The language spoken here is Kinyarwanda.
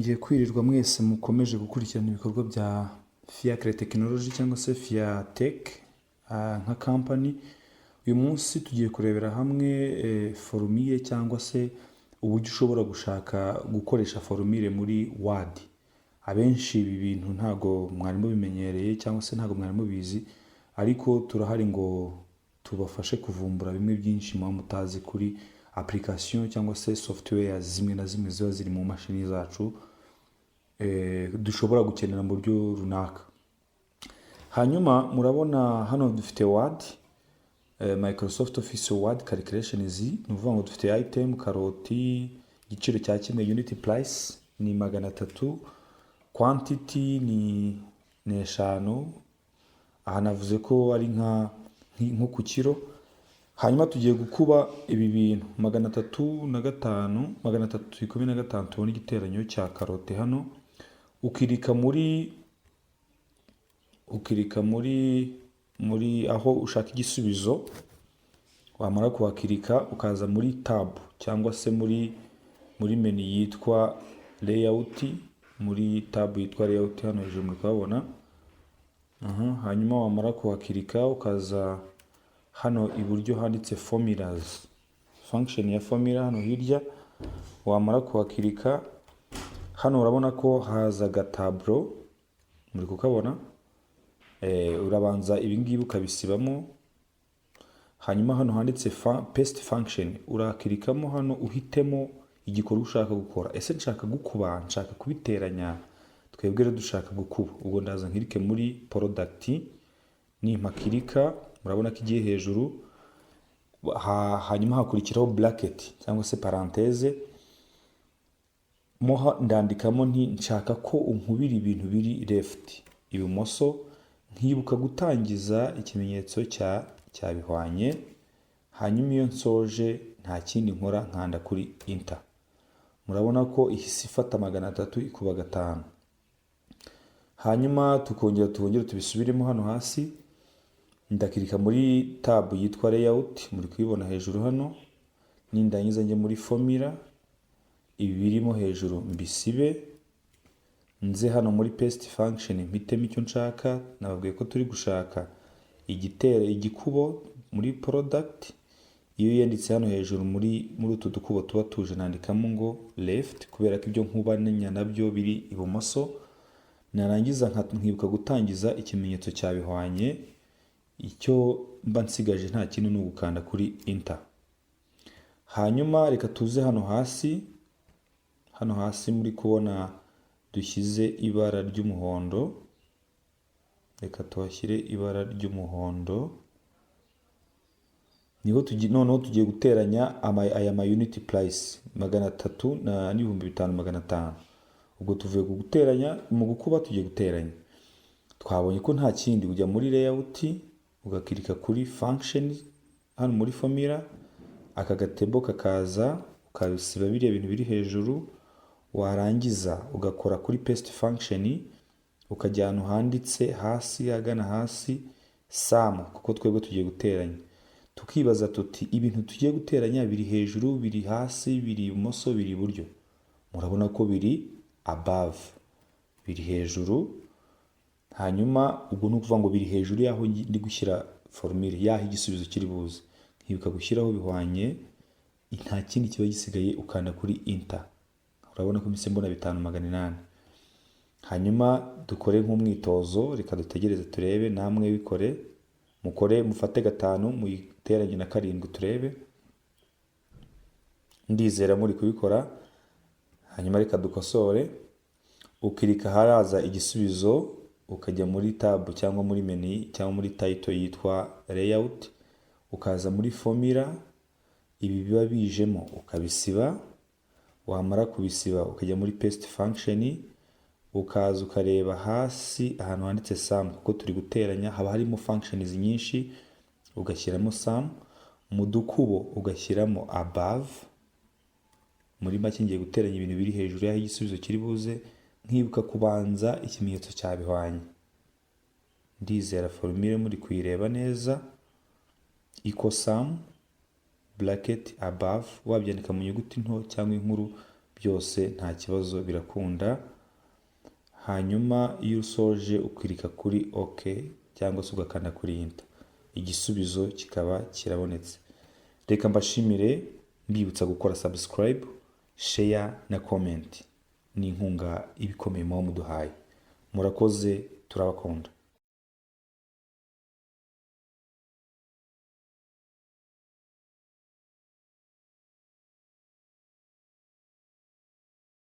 mwongeye kwirirwa mwese mukomeje gukurikirana ibikorwa bya Fiacre Technology cyangwa se Fiatech nka company. Uyu munsi tugiye kurebera hamwe formule cyangwa se uburyo ushobora gushaka gukoresha formule muri Word. Abenshi ibi bintu ntago mwarimu bimenyereye cyangwa se ntago mwarimu bizi, ariko turahari ngo tubafashe kuvumbura bimwe byinshi mu mutazi kuri application cyangwa se software zimwe na zimwe ziba ziri mu mashini zacu dushobora gukenera mu buryo runaka. Hanyuma murabona hano dufite Word, Microsoft Office Word calculations, ni ukuvuga ngo dufite item karoti, igiciro cya kimwe unit price ni 300, quantity ni 5, aha navuze ko ari nko ku kiro. Hanyuma tugiye gukuba ibi bintu 305, 315 tubona igiteranyo cya karote hano, ukirika muri aho ushaka igisubizo, wamara kuhakirika ukaza muri tab cyangwa se muri menu yitwa layout, muri tab yitwa layout hano hejuru muri kubabona. Hanyuma wamara kuhakirika ukaza hano iburyo handitse formulas, function ya formula hano hirya, wamara kuhakirika hano urabona ko haza gatablo muri kukabona. Urabanza ibi ngibi ukabisibamo, hanyuma hano handitse paste function urakirikamo hano uhitemo igikorwa ushaka gukora. Ese nshaka gukuba, nshaka kubiteranya, twebwe rero dushaka gukuba, ubwo ndaza nkirike muri product, nimpakirika murabona ko igiye hejuru, hanyuma hakurikiraho bracket cyangwa se parenthèse, moha ndandikamo nti nshaka ko unkubira ibintu biri left, ibumoso, nkibuka gutangiza ikimenyetso cya bihwanye. Hanyuma iyo nsoje nta kindi nkora, nkanda kuri enter. Murabona ko ihise ifata 300 ikuba 5. Hanyuma tubongera tubisubiremo hano hasi, ndakirika muri tab yitwa layout muri kuyibona hejuru hano, nindangiza njye muri formula, ibi birimo hejuru mbisibe, nze hano muri paste function mpitemo icyo nshaka. Nababwiye ko turi gushaka igikubo muri product, iyo yanditse hano hejuru muri utu dukubo tuba tuje nandikamo ngo left, kubera ko ibyo nkubanya nabyo biri ibumoso. Narangiza nkibuka gutangiza ikimenyetso cya bihwanye, icyo mba nsigaje nta kintu ni ugukanda kuri enter. Hanyuma reka tuze hano hasi muri kubona dushyize ibara ry'umuhondo, reka tuhashyire ibara ry'umuhondo, niho noneho tugiye guteranya aya unit price 300 na 5500. Ubwo tuvuye guteranya, mu gukuba tugiye guteranya. Twabonye ko nta kindi, ujya muri layout ugakirika kuri function hano muri formula, aka gatebo kakaza ukabisiba biriya bintu biri hejuru, warangiza ugakora kuri paste function, ukajya hano handitse hasi, agana hasi sum, kuko twebwe tugiye guteranya. Tukibaza tuti ibintu tugiye guteranya biri hejuru, biri hasi, biri ibumoso, biri iburyo. Murabona ko biri above, biri hejuru. Hanyuma ubwo ni ukuvuga ngo biri hejuru yaho ndi gushyira formule yaho igisubizo kiri buze. Nkibuka gushyiraho bihwanye, nta kindi kiba gisigaye, ukanda kuri enter. Urabona ko mise mbona 5800. Hanyuma dukore nk'umwitozo, reka dutegereze turebe, namwe bikore, mufate 5 muyiteranye na 7 turebe. Ndizera muri kubikora. Hanyuma reka dukosore, ukirika haraza igisubizo, ukajya muri tab cyangwa muri menu cyangwa muri title yitwa layout, ukaza muri formula, ibi biba bijemo ukabisiba. Wamara kubisiba ukajya muri paste function, ukaza ukareba hasi ahantu handitse sum, kuko turi guteranya haba harimo functions nyinshi, ugashyiramo sum. Mu dukubo ugashyiramo above, muri make ngiye guteranya ibintu biri hejuru yaho igisubizo kiri buze, nkibuka kubanza ikimenyetso cya bihwanye. Ndizera formule muri kuyireba neza, equal sum bracket above, wabyandika mu nyuguti nto cyangwa inkuru byose nta kibazo birakunda. Hanyuma iyo usoje ukirika kuri OK cyangwa se ugakanda kuri Enter, igisubizo kikaba kirabonetse. Reka mbashimire mbibutsa gukora subscribe, share na comment. Ni inkunga ibikomeye muba muduhaye. Murakoze, turabakunda.